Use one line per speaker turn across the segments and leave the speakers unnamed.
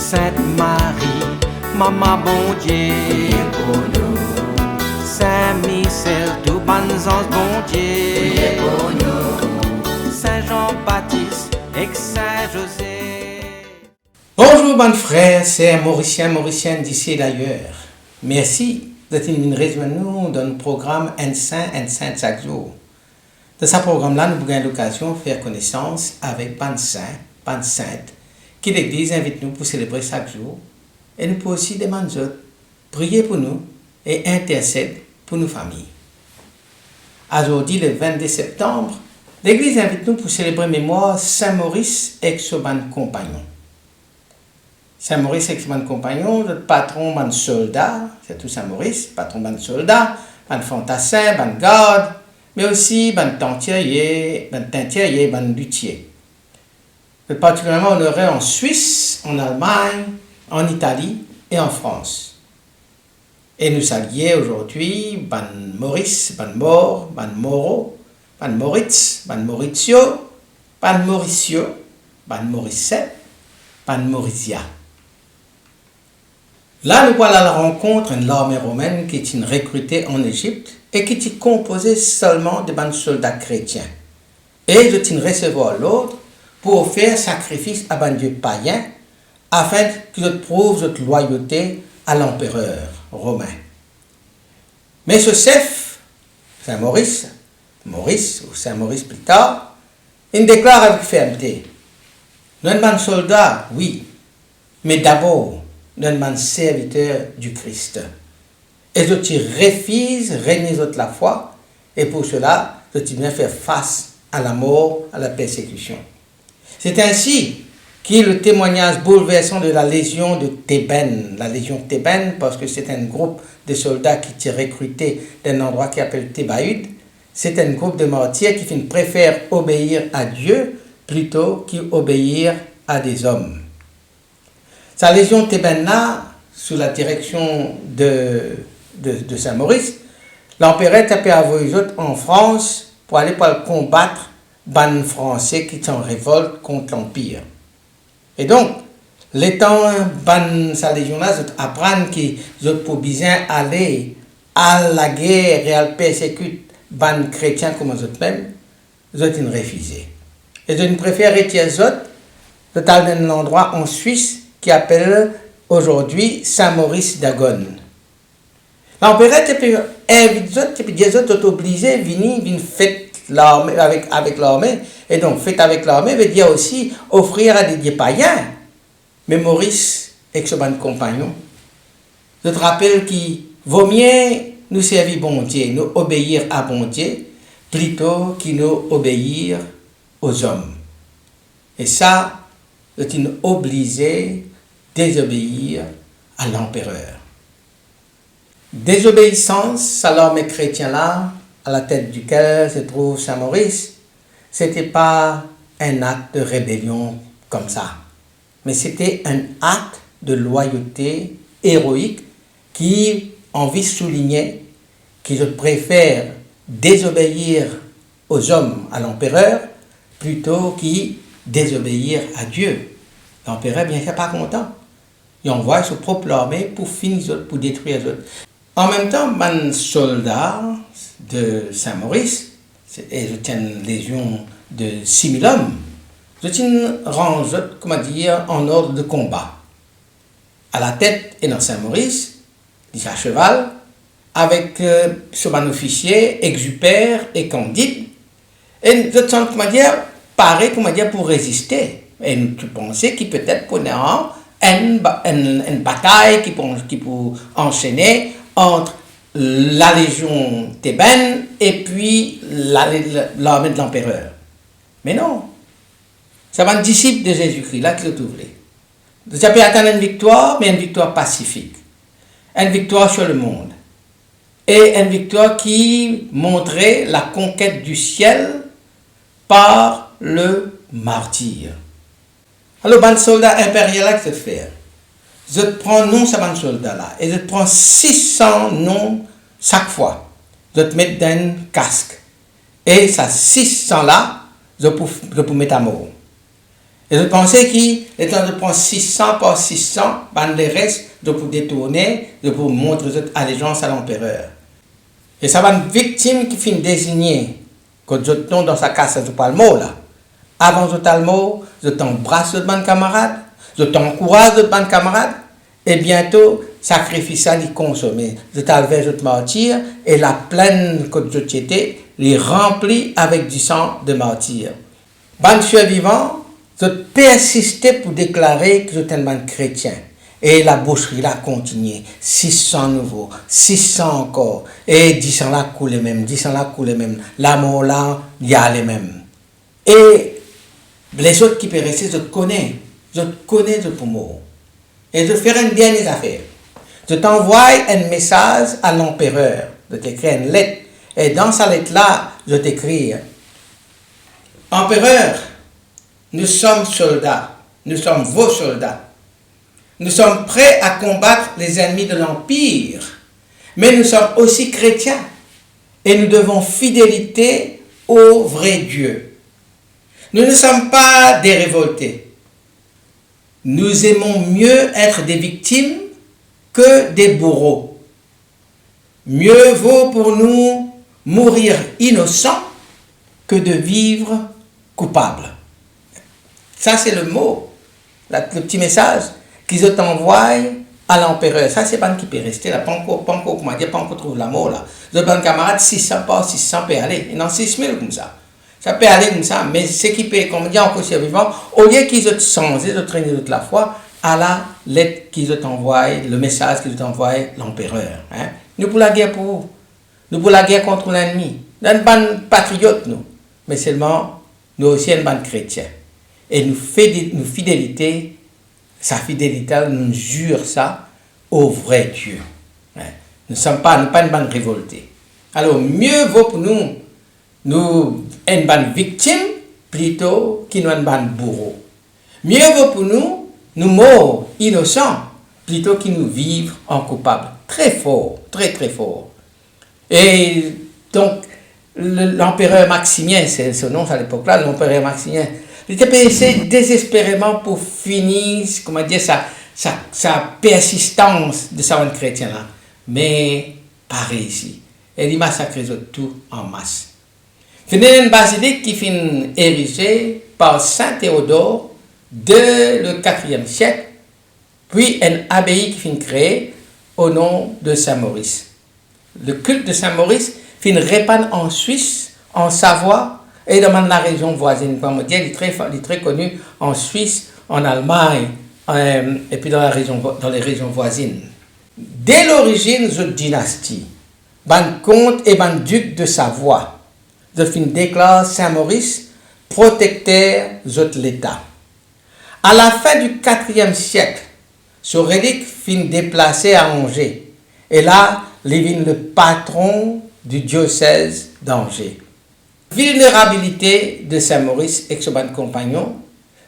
Sainte Marie, Maman bon Dieu,
priez pour nous,
Saint Michel, tout bon ange bon Dieu,
priez pour nous.
Saint Jean-Baptiste et Saint José.
Bonjour, bonnes frères, c'est Mauriciens d'ici et d'ailleurs. Merci d'être venu rejoindre nous dans le programme Un Saint chaque jour. Dans ce programme-là, nous avons l'occasion de faire connaissance avec ban saint, ban sainte, qui l'Église invite nous pour célébrer chaque jour. Et nous pouvons aussi demander prier pour nous et intercéder pour nos familles. Aujourd'hui, le 22 septembre, l'Église invite nous pour célébrer mémoire Saint Maurice et son compagnon. Saint Maurice et son compagnon, notre patron ban soldat, c'est tout Saint Maurice, patron ban soldat, ban fantassin, ban garde, mais aussi ban tenturier, ban luthier. Particulièrement honoré en Suisse, en Allemagne, en Italie et en France. Et nous saluons aujourd'hui ban Maurice, ban Mort, ban Moro, ban Moritz, ban Maurizio, ban Mauricio, ban Morissette, ban Maurizia. Là, nous voilà à la rencontre d'une armée romaine qui est recrutée en Égypte et qui est composée seulement de ban soldats chrétiens. Et de recevoir l'ordre pour offrir sacrifice à ban dieu païen afin que je prouve votre loyauté à l'empereur romain. Mais ce chef, Saint Maurice ou Saint Maurice plus tard, il déclare avec fermeté: nous sommes soldats, oui, mais d'abord, nous sommes serviteurs du Christ. Et je refuse régner la foi, et pour cela, je viens faire face à la mort, à la persécution. C'est ainsi qu'est le témoignage bouleversant de la Légion de Thébaine. La Légion Thébaine, parce que c'est un groupe de soldats qui est recruté d'un endroit qui s'appelle Thébaïde. C'est un groupe de martyrs qui préfèrent obéir à Dieu plutôt qu'obéir à des hommes. Sa Légion Thébaine-là, sous la direction de Saint Maurice, l'empereur a envoyé en France pour aller combattre ban français qui sont en révolte contre l'Empire. Et donc, l'étant ban sa légion-là, apprendre qu'ils pour bien aller à la guerre et à persécuter ban chrétiens comme eux mêmes, ils ont refusé. Et je préfère retirer eux, dans un endroit en Suisse qui appelle aujourd'hui Saint-Maurice d'Agone. L'empereur invite les autres obligés à venir fêter l'armée avec l'armée. Et donc, fête avec l'armée veut dire aussi offrir à des dieux païens. Mais Maurice, avec son compagnon, je te rappelle qu'il vaut mieux nous servir bon Dieu, nous obéir à bon Dieu, plutôt qu'il nous obéir aux hommes. Et ça, c'est une obligé désobéir à l'empereur. Désobéissance à l'armée chrétienne-là, à la tête duquel se trouve Saint Maurice, c'était pas un acte de rébellion comme ça, mais c'était un acte de loyauté héroïque qui envie de souligner que je préfère désobéir aux hommes, à l'empereur, plutôt que désobéir à Dieu. L'empereur, bien sûr, pas content. Il envoie sa propre armée pour finir, pour détruire les autres. En même temps, un soldat de Saint-Maurice, et c'est une légion de 6000 hommes, c'est une range, en ordre de combat. À la tête est dans Saint-Maurice, il est à cheval, avec son officier, Exupère et Candide, et je sens, paré, pour résister. Et nous pensons qu'il peut-être prenait une bataille qui peut enchaîner entre la légion thébaine et puis l'armée de l'empereur. Mais non, c'est un disciple de Jésus-Christ, là qui le trouve. Ça peut atteindre une victoire, mais une victoire pacifique. Une victoire sur le monde. Et une victoire qui montrait la conquête du ciel par le martyr. Alors, le soldat impérial là que je fais. Je prends non ce soldat là et je prends 600 noms chaque fois. Je te mets dans un casque. Et ça 600 là, je peux mettre à mort. Et je pensais qu'il était de prendre 600 par 600, ben les restes, de pour détourner, de pour montrer votre allégeance à l'empereur. Et ça va une victime qui finit désignée, quand je tombe dans sa casse, je parle mot là. Avant je parle mot, je t'embrasse de bonne camarade, je t'encourage de bonne camarade, et bientôt, sacrifice ça, l'y consommer. Je t'enlève, je te martyr, et la plaine que je t'étais, les remplit avec du sang de martyr. Ban survivant, je persistais pour déclarer que j'étais un ban chrétien. Et la boucherie là continuait. 600 nouveaux, 600 encore. Et 10 là coulait même, 10 là coulait même. L'amour là, il y a les mêmes. Et les autres qui périssaient, je connais de pour moi. Et je ferai une dernière affaire. Je t'envoie un message à l'empereur. Je t'écris une lettre. Et dans sa lettre là, je t'écris: Empereur, nous sommes soldats. Nous sommes vos soldats. Nous sommes prêts à combattre les ennemis de l'Empire, mais nous sommes aussi chrétiens et nous devons fidélité au vrai Dieu. Nous ne sommes pas des révoltés. Nous aimons mieux être des victimes que des bourreaux. Mieux vaut pour nous mourir innocents que de vivre coupables. Ça, c'est le mot, le petit message qu'ils ont envoyé à l'empereur. Ça, c'est pas qui peut rester là. Pas encore, comment dire, pas encore trouve l'amour là. Le bon camarade, 600 par 600 peut aller. Il en 6000 comme ça. Ça peut aller comme ça, mais ce qui peut, comme dit encore survivant, au lieu qu'ils ont changé de traîner toute la fois, à la lettre qu'ils ont envoyé, le message qu'ils ont envoyé l'empereur. Hein? Nous pour la guerre pour vous. Nous pour la guerre contre l'ennemi. Nous sommes pas patriotes, nous. Mais seulement, nous aussi, nous sommes chrétiens. Et nous fidélité, sa fidélité, nous jure ça au vrai Dieu. Hein? Nous ne sommes pas une bande révoltée. Alors, mieux vaut pour nous une bande victime plutôt qu'une bande bourreau. Mieux vaut pour nous morts innocents plutôt qu'ils nous vivent en coupables. Très fort, très très fort. Et donc, l'empereur Maximien, c'est son nom à l'époque-là, l'empereur Maximien, il était essayé désespérément pour finir, comment dire, sa persistance de sa vie chrétienne-là. Mais pas réussi. Et il massacre tout en masse. Il y a une basilique qui fut érigée par Saint Théodore dès le IVe siècle, puis une abbaye qui fut créée au nom de Saint Maurice. Le culte de Saint Maurice fut répandu en Suisse, en Savoie et dans la région voisine. Comme on dit, il est très connu en Suisse, en Allemagne et puis dans les régions voisines. Dès l'origine de cette dynastie, ban comte et ban duc de Savoie, de fin déclare Saint Maurice protecteur de l'État. À la fin du IVe siècle, ce relique fut déplacé à Angers. Et là, il est le patron du diocèse d'Angers. Vulnérabilité de Saint Maurice et son compagnon,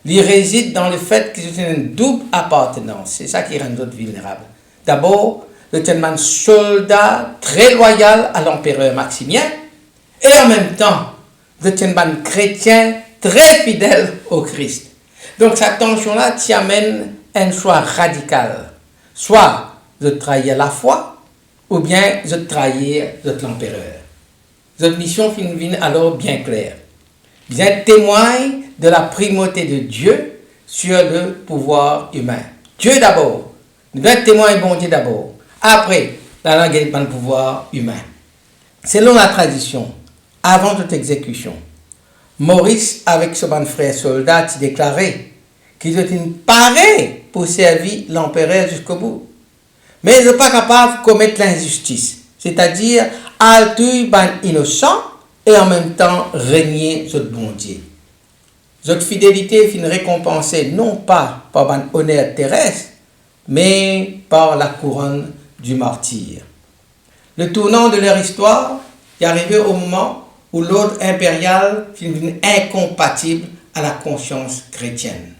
il réside dans le fait qu'ils ont une double appartenance. C'est ça qui rend d'autres vulnérables. D'abord, le un soldat très loyal à l'empereur Maximien, et en même temps, c'est un chrétien très fidèle au Christ. Donc cette tension-là t'y amène un choix radical. Soit de trahir la foi, ou bien de trahir l'empereur. Cette mission finit alors bien claire. Bien témoigne de la primauté de Dieu sur le pouvoir humain. Dieu d'abord. Nous devons être témoins bon Dieu d'abord. Après, la langue est le pouvoir humain. Selon la tradition, avant toute exécution, Maurice, avec son frère soldat, a déclaré qu'il était paré pour servir l'empereur jusqu'au bout. Mais il n'est pas capable de commettre l'injustice, c'est-à-dire altuer ban innocent et en même temps régner sur le bon Dieu. Cette fidélité finit récompensée non pas par ban honneur terrestre, mais par la couronne du martyr. Le tournant de leur histoire est arrivé au moment où l'ordre impérial finit incompatible à la conscience chrétienne.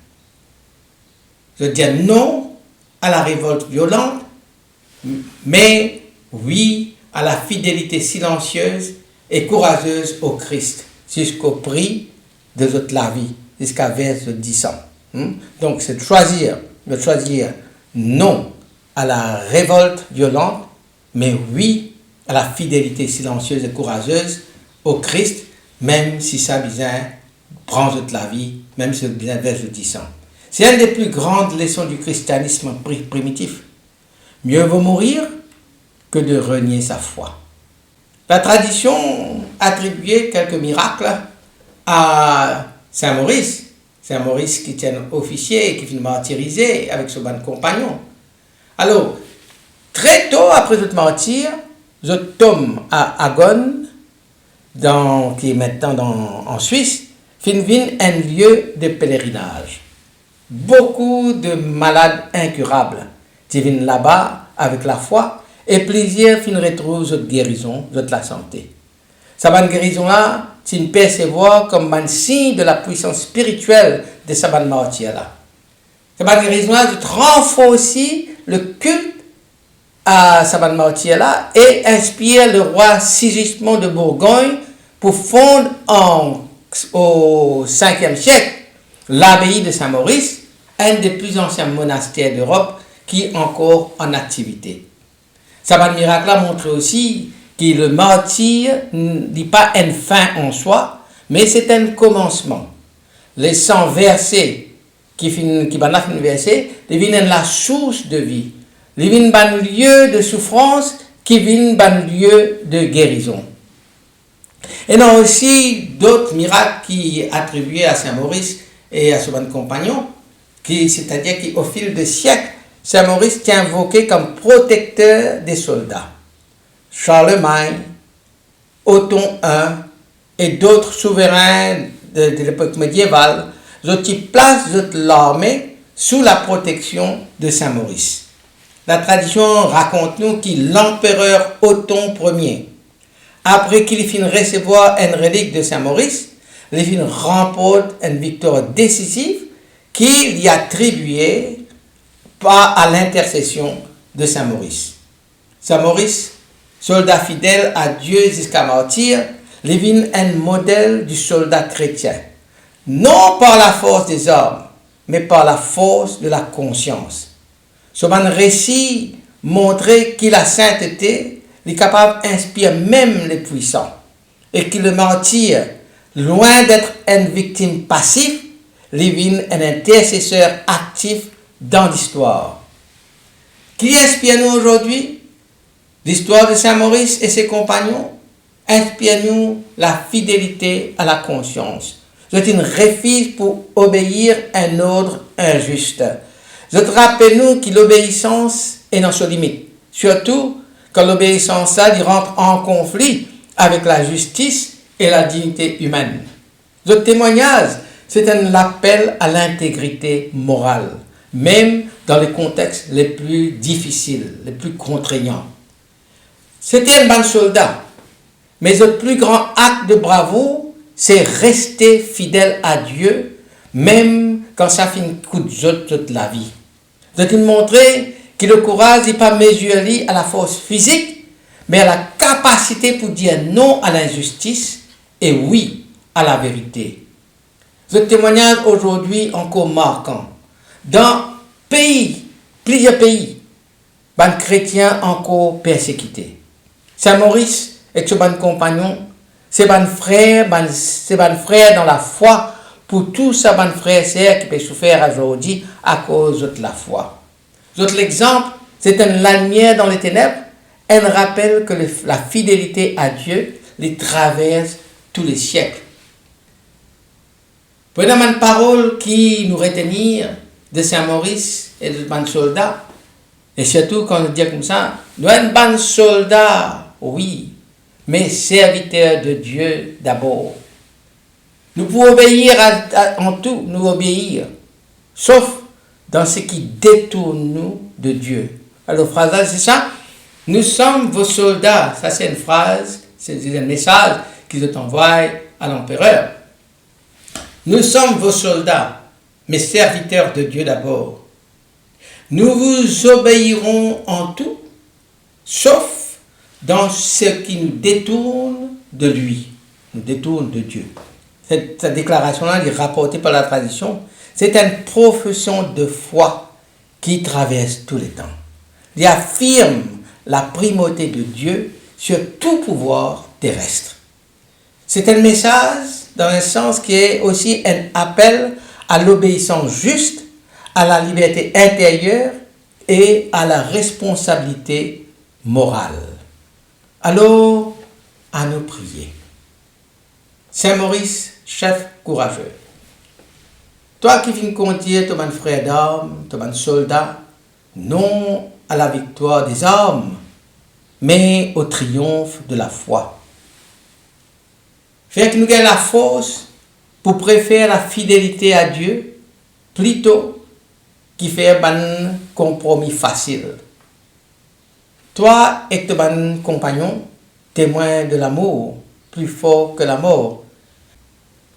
Je dis non à la révolte violente, mais oui à la fidélité silencieuse et courageuse au Christ, jusqu'au prix de toute la vie, jusqu'à vers 10 ans. Donc c'est de choisir non à la révolte violente, mais oui à la fidélité silencieuse et courageuse au Christ, même si ça vient prendre toute la vie, même si ça vient vergeudissant. C'est une des plus grandes leçons du christianisme primitif. Mieux vaut mourir que de renier sa foi. La tradition attribuait quelques miracles à Saint Maurice. Saint Maurice qui était un officier et qui fut martyrisé avec son bon compagnon. Alors, très tôt après ce martyr, je tombe à Agone, qui est maintenant en Suisse, fin un lieu de pèlerinage. Beaucoup de malades incurables qui viennent là-bas avec la foi et plusieurs fin retrouvent cette guérison, la santé. Cette bonne guérison-là, c'est une percevoir comme un signe de la puissance spirituelle de ce bon martyr-là. Cette bonne guérison-là renforce aussi le culte à ce bon martyr-là et inspire le roi Sigismond de Bourgogne pour fonder au 5e siècle l'abbaye de Saint-Maurice, un des plus anciens monastères d'Europe qui est encore en activité. Ce bon miracle-là montre aussi que le martyr n'est pas une fin en soi, mais c'est un commencement. Les 100 versets qui deviennent la source de vie. Ils deviennent un lieu de souffrance qui deviennent un lieu de guérison. Et non aussi d'autres miracles qui attribués à Saint Maurice et à son bon compagnon, c'est-à-dire qu'au fil des siècles, Saint Maurice est invoqué comme protecteur des soldats. Charlemagne, Othon I et d'autres souverains de l'époque médiévale, ils placent l'armée sous la protection de Saint Maurice. La tradition raconte-nous que l'empereur Othon Ier, après qu'il finit recevoir une relique de Saint Maurice, il finit remporte une victoire décisive qu'il y attribuait à l'intercession de Saint Maurice. Saint Maurice, soldat fidèle à Dieu jusqu'à martyr, devient un modèle du soldat chrétien, non par la force des armes, mais par la force de la conscience. Ce récit montrait que la sainteté est capable d'inspirer même les puissants et que le martyr, loin d'être une victime passive, devient un intercesseur actif dans l'histoire. Qui inspire-nous aujourd'hui? L'histoire de Saint Maurice et ses compagnons inspire-nous la fidélité à la conscience. C'est une refuse pour obéir à un ordre injuste. Je te rappelle-nous que l'obéissance est dans ses limites, surtout quand l'obéissance rentre en conflit avec la justice et la dignité humaine. Ce témoignage, c'est un appel à l'intégrité morale, même dans les contextes les plus difficiles, les plus contraignants. C'était un bon soldat, mais le plus grand acte de bravoure, c'est rester fidèle à Dieu, même quand ça fait une coup de toute la vie. C'est montrer que le courage n'est pas mesuré à la force physique, mais à la capacité pour dire non à l'injustice et oui à la vérité. Ce témoignage aujourd'hui encore marquant. Dans plusieurs pays, les chrétiens encore persécutés. Saint Maurice et ses bons compagnons, ses bons frères dans la foi, pour tous ces bons frères et sœurs qui peuvent souffrir aujourd'hui à cause de la foi. L'exemple, c'est une lumière dans les ténèbres, un rappel que la fidélité à Dieu les traverse tous les siècles. Prenons une parole qui nous retenir de Saint Maurice et de bons soldats, et surtout quand on dit comme ça, nous sommes bons soldats, oui, mais serviteurs de Dieu d'abord. Nous pouvons obéir en tout, nous obéir, sauf dans ce qui détourne nous de Dieu. Alors, phrase c'est ça. Nous sommes vos soldats. Ça, c'est une phrase, c'est un message qu'ils envoient à l'empereur. Nous sommes vos soldats, mais serviteurs de Dieu d'abord. Nous vous obéirons en tout, sauf dans ce qui nous détourne de lui, nous détourne de Dieu. Cette déclaration-là est rapportée par la tradition. C'est une profession de foi qui traverse tous les temps. Il affirme la primauté de Dieu sur tout pouvoir terrestre. C'est un message dans un sens qui est aussi un appel à l'obéissance juste, à la liberté intérieure et à la responsabilité morale. Alors, à nous prier. Saint Maurice, chef courageux. Toi qui viens conduire ton frère d'armes, ton soldat, non à la victoire des armes, mais au triomphe de la foi. Fais que nous ayons la force pour préférer la fidélité à Dieu plutôt que faire un compromis facile. Toi et ton compagnon, témoins de l'amour, plus fort que la mort,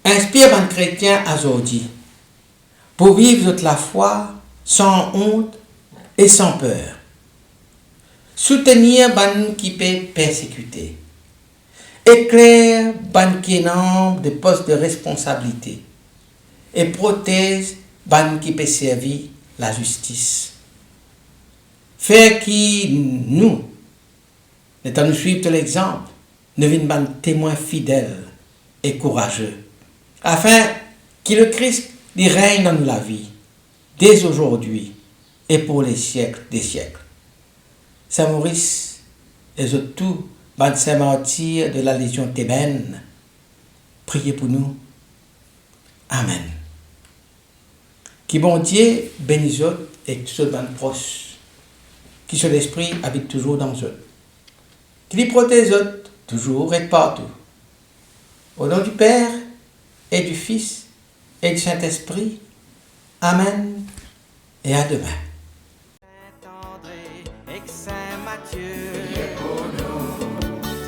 inspire un chrétien aujourd'hui pour vivre toute la foi sans honte et sans peur. Soutenir ban qui peut persécuter. Éclaire ban qui nombre de postes de responsabilité. Et protège ban qui peut servir la justice. Faire qui nous, étant nous suivre l'exemple, ne viennent ban témoins fidèles et courageux. Afin que le Christ il règne dans la vie, dès aujourd'hui et pour les siècles des siècles. Saint Maurice et tout, Saint Martyr de la Légion thébaine, priez pour nous. Amen. Qui bon Dieu bénisse et tous ceux de proches, qui sur l'esprit habite toujours dans eux. Qui les protège toujours et partout. Au nom du Père et du Fils et du Saint-Esprit. Amen et à demain.
Saint-André et Saint-Matthieu,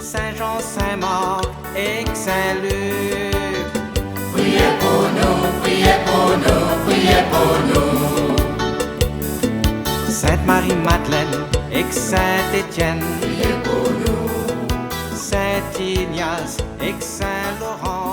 Saint-Jean, Saint-Marc et Saint-Luc.
Priez pour nous, priez pour nous, priez pour nous.
Sainte-Marie-Madeleine et Saint-Étienne,
Priez pour nous.
Saint-Ignace et Saint-Laurent.